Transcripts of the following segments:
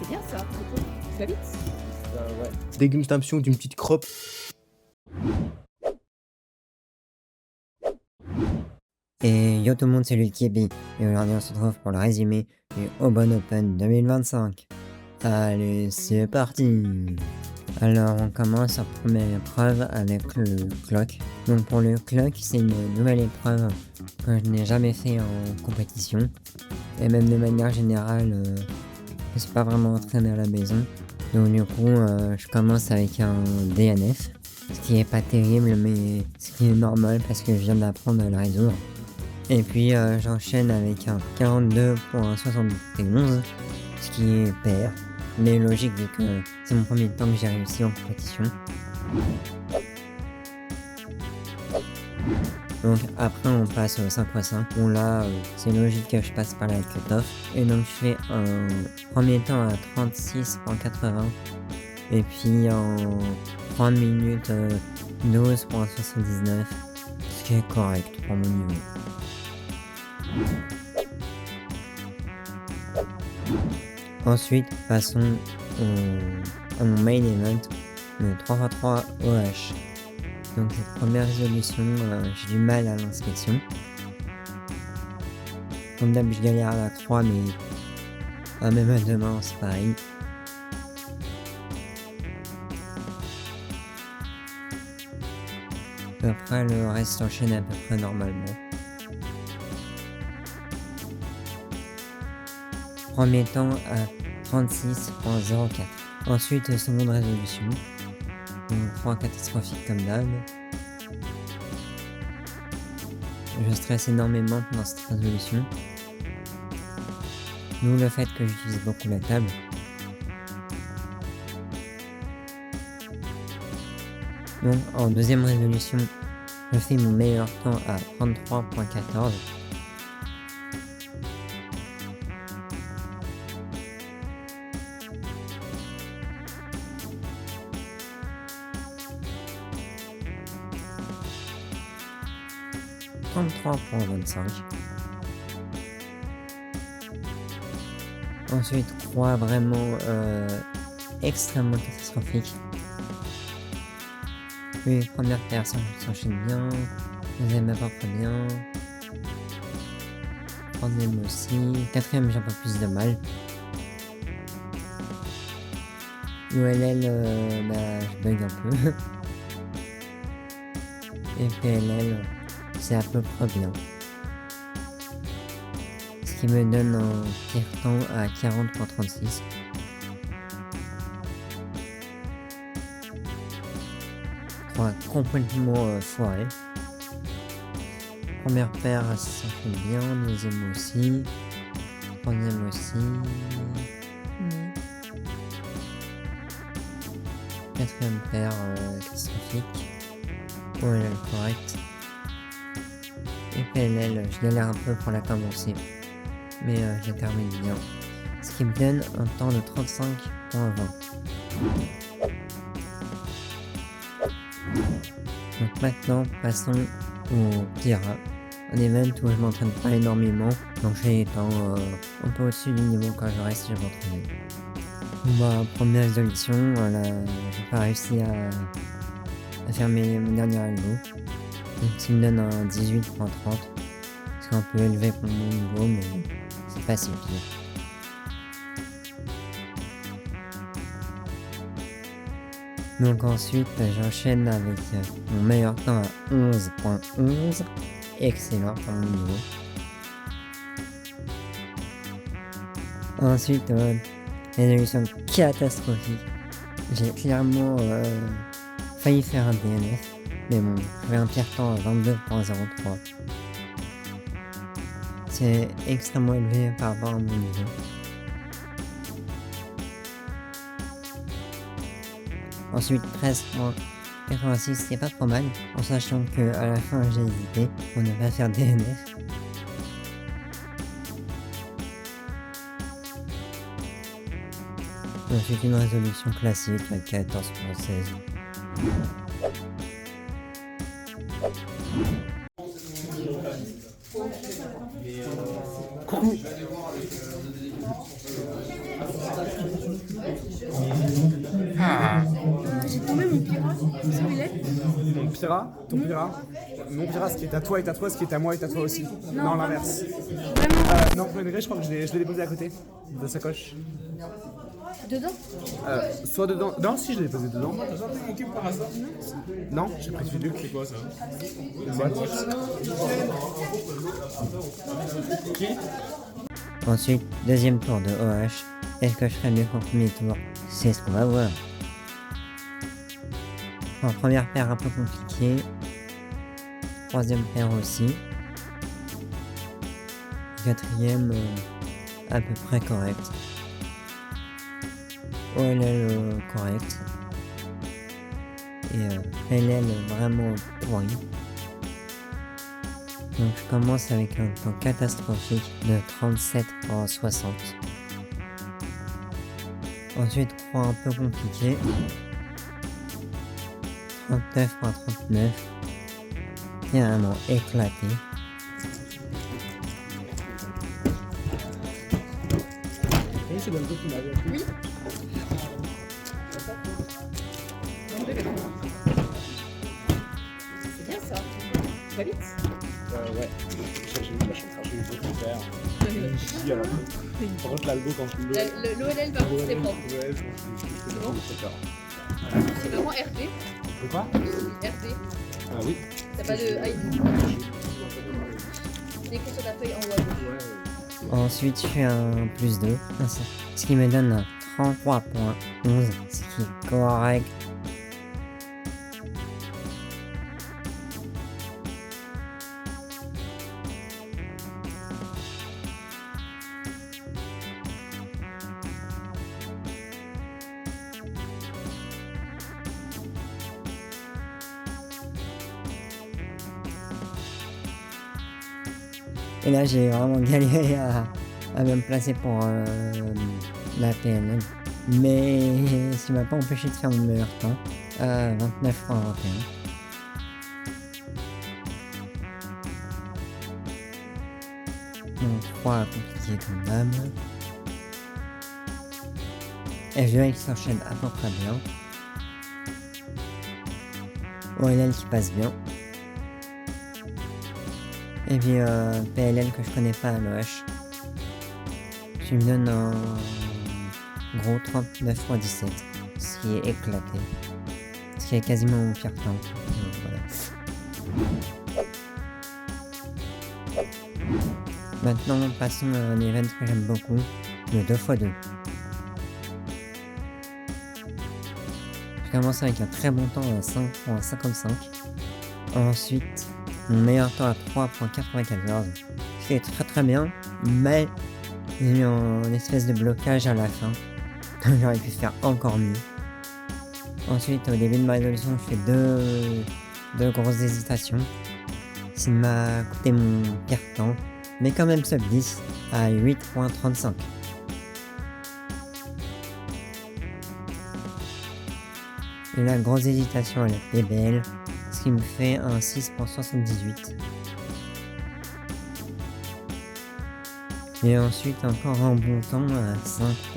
C'est bien ça, trop cool. Tu vas vite? Ouais. Dégustation d'une petite crotte. Et yo tout le monde, c'est Lulkibi, et aujourd'hui on se retrouve pour le résumé du Obon Open 2025. Allez, c'est parti! Alors on commence en première épreuve avec le clock. Donc pour le clock, c'est une nouvelle épreuve que je n'ai jamais fait en compétition. Et même de manière générale, je suis pas vraiment entraîné à la maison. Donc du coup, je commence avec un DNF. Ce qui est pas terrible, mais ce qui est normal parce que je viens d'apprendre à le résoudre. Et puis j'enchaîne avec un 42.71, ce qui est pair, mais logique vu que c'est mon premier temps que j'ai réussi en compétition. Donc après on passe au 5x5, bon là c'est logique que je passe par la cut-off. Et donc je fais un premier temps à 36.80 et puis en 3 minutes 12.79, ce qui est correct pour mon niveau. Ensuite, passons à mon main event, le 3x3 OH. Donc cette première résolution, j'ai du mal à l'inspection. Comme d'hab, je galère à la croix, mais même à deux mains, c'est pareil. Après, le reste s'enchaîne à peu près normalement. Premier temps à 36.04. Ensuite, seconde résolution. Donc 3 catastrophiques comme d'hab. Je stresse énormément pendant cette résolution. D'où le fait que j'utilise beaucoup la table. Donc en deuxième résolution, je fais mon meilleur temps à 33.14. Ensuite, 3 vraiment extrêmement catastrophiques. Puis première paire s'enchaîne bien, deuxième à peu près bien, troisième aussi, quatrième j'ai un peu plus de mal. ULL, je bug un peu. Et PLL, c'est à peu près bien. Ce qui me donne un pire temps à 40.36. Complètement foiré. Première paire ça s'enchaîne bien, deuxième aussi, troisième aussi, quatrième paire catastrophique, OLL correct, et PLL je galère un peu pour la commencer, mais je la termine bien, ce qui me donne un temps de 35.20. Donc maintenant, passons au Pira, un event où je m'entraîne pas énormément, donc j'ai les temps un peu au-dessus du niveau quand je reste, je vais m'entraîner. Première résolution, voilà, j'ai pas réussi à faire mon dernier algo, donc ce qui me donne un 18.30, c'est un peu élevé pour mon niveau, mais c'est pas si pire. Donc ensuite, j'enchaîne avec mon meilleur temps à 11.11, excellent pour mon niveau. Ensuite, résolution catastrophique. J'ai clairement failli faire un DNF, mais bon, j'avais un pire temps à 22.03. C'est extrêmement élevé par rapport à mon niveau. Ensuite 13.86, c'est pas trop mal, en sachant que à la fin j'ai hésité pour ne pas faire DNF. Ensuite une résolution classique à 14.16. J'ai tombé mon pirate, celui-là. Mon Pira, ton Pira. Mon Pira, ce qui est à toi est à toi, ce qui est à moi est à toi aussi. Non, l'inverse. Vraiment. Non, pour une vraie, je crois que je l'ai déposé à côté de la sacoche. Dedans. Soit dedans. Non, si, je l'ai déposé dedans. Non, j'ai pris celui-là. C'est quoi ça? Une boîte. Ensuite, deuxième tour de OH. Est-ce que je ferai mieux qu'en premier tour? C'est ce qu'on va voir. En première paire un peu compliquée. Troisième paire aussi. Quatrième à peu près correct. OLL correct. Et LL vraiment pourri. Donc je commence avec un temps catastrophique de 37,60. Ensuite, croix un peu compliqué. 39,39. Carrément éclaté. Oui. C'est bien ça. Va vite. Ouais. J'ai eu de la chance, j'ai eu beaucoup de faire. Ici, alors. Par contre, l'algo, quand je le. L'OLL par contre c'est propre. Ouais, je pense que c'est C'est vraiment RD. quoi? RD. Ah oui. T'as pas de ID. C'est écrit sur ta feuille en haut à gauche. Ensuite, je fais un plus 2. Ce qui me donne un 33,11. Ce qui est correct. Et là, j'ai vraiment galéré à me placer pour la PNL. Mais ça m'a pas empêché de faire mon meilleur temps. 29,21. Mon 3 compliqué comme dame. F2 qui s'enchaîne à peu près bien. OLL qui passe bien. Et puis PLL que je connais pas à l'OH. Je me donne un gros 39,17. Ce qui est éclaté. Ce qui est quasiment mon pire temps. Voilà. Maintenant passons à un event que j'aime beaucoup. Le 2x2. Je commence avec un très bon temps à 5,55. Ensuite, mon meilleur temps à 3,94. Ce qui est très très bien, mais j'ai eu un espèce de blocage à la fin. J'aurais pu faire encore mieux. Ensuite, au début de ma résolution, je fais deux grosses hésitations. Ce qui m'a coûté mon pire temps, mais quand même sub 10 à 8,35. Et la grosse hésitation à la PBL, ce qui me fait un 6,78. Et ensuite encore un bon temps à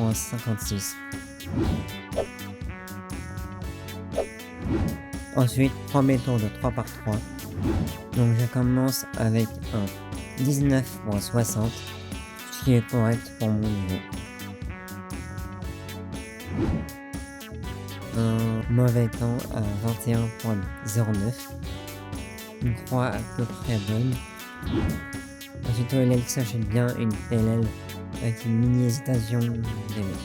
5,56. Ensuite, premier tour de 3 par 3. Donc je commence avec un 19,60, ce qui est correct pour mon niveau. Un mauvais temps à 21,09. Une croix à peu près bonne. Ensuite OLL qui s'achète bien une PLL avec une mini hésitation.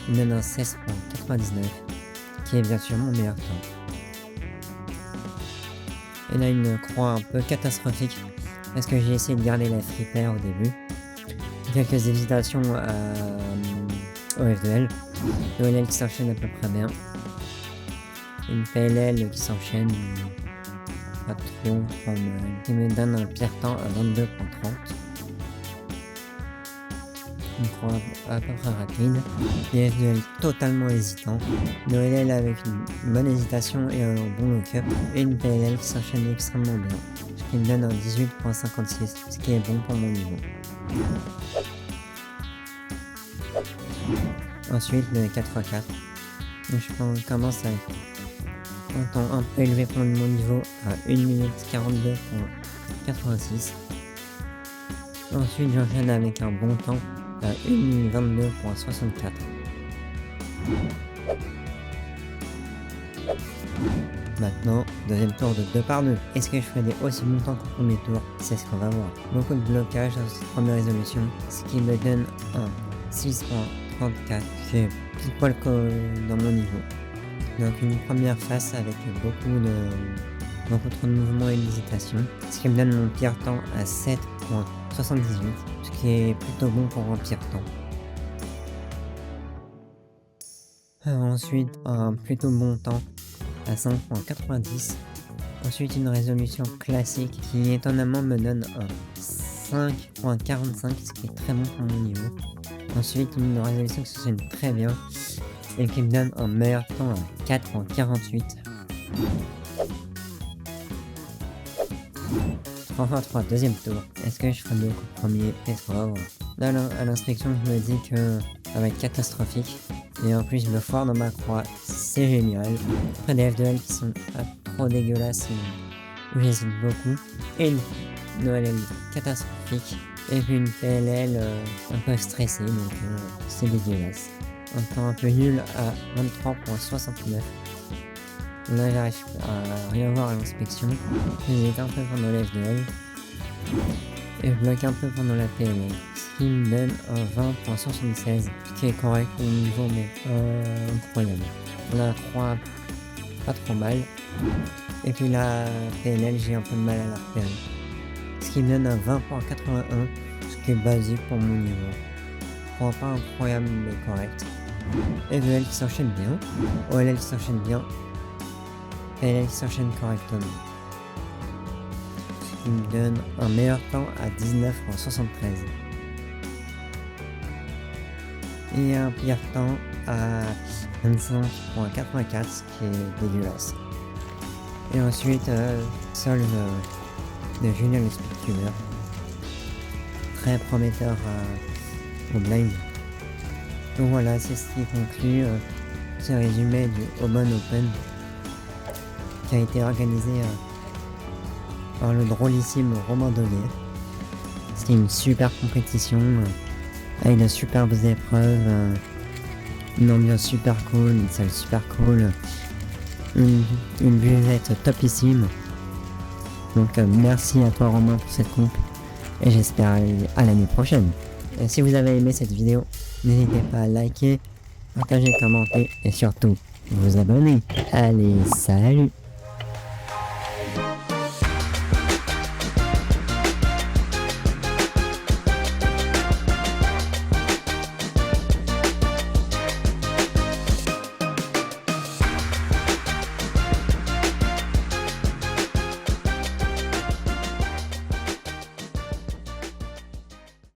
Il donne un 16,99 qui est bien sûr mon meilleur temps. Et là une croix un peu catastrophique parce que j'ai essayé de garder la free pair au début. Quelques hésitations au F2L. OLL qui s'enchaîne à peu près bien. Une PLL qui s'enchaîne pas trop, qui me donne un pire temps à 22,30. Une croix à peu près rapide. Des FDL totalement hésitant. Une OLL avec une bonne hésitation et un bon lock-up. Et une PLL qui s'enchaîne extrêmement bien. Ce qui me donne un 18,56, ce qui est bon pour mon niveau. Ensuite le 4x4. je commence avec un temps un peu élevé pour mon niveau à 1 minute 42.86. Ensuite j'enchaîne avec un bon temps à 1 minute 22.64. Maintenant, deuxième tour de 2 par 2. Est-ce que je ferai des aussi bons temps qu'au premier tour? C'est ce qu'on va voir. Beaucoup de blocage dans cette première résolution, ce qui me donne un 6.34, qui est pile poil dans mon niveau. Donc une première face avec beaucoup trop de mouvements et d'hésitation, ce qui me donne mon pire temps à 7.78, ce qui est plutôt bon pour un pire temps. Ensuite, un plutôt bon temps à 5.90. Ensuite, une résolution classique qui étonnamment me donne un 5.45, ce qui est très bon pour mon niveau. Ensuite, une résolution qui s'enchaîne très bien et qui me donne un meilleur temps à 4.48. Enfin 3, deuxième tour. Est-ce que je ferai mieux qu'au premier? Qu'est-ce qu'on va voir? Là, à l'inspection, je me dis que ça va être catastrophique. Et en plus, je me foire dans ma croix. C'est génial. Après des F2L qui sont pas trop dégueulasses, où j'hésite beaucoup. Et une OLL catastrophique. Et puis une PLL un peu stressée, donc c'est dégueulasse. Un temps un peu nul à 23.69. Là, j'arrive à rien voir à l'inspection. J'hésite un peu pendant la F2L. Et je bloque un peu pendant la PLL. Ce qui me donne un 20.76. Ce qui est correct au niveau, mais incroyable. On a 3 pas trop mal. Et puis la PLL, j'ai un peu de mal à la repérer. Ce qui me donne un 20.81. Ce qui est basique pour mon niveau. Pas incroyable, mais correct. F2L qui s'enchaîne bien. OLL qui s'enchaîne bien. PLL qui s'enchaîne correctement. Ce qui me donne un meilleur temps à 19.73. Et un pire temps à 25.84, ce qui est dégueulasse. Et ensuite, solve de Julien le Speedcuber. Très prometteur au blind. Donc voilà, c'est ce qui conclut ce résumé du Aubonne Open qui a été organisé par le drôlissime Romain Dollier. C'était une super compétition avec de superbes épreuves, une ambiance super cool, une salle super cool, une buvette topissime. Donc merci à toi Romain pour cette comp et j'espère à l'année prochaine. Et si vous avez aimé cette vidéo, n'hésitez pas à liker, partager, commenter et surtout vous abonner. Allez, salut!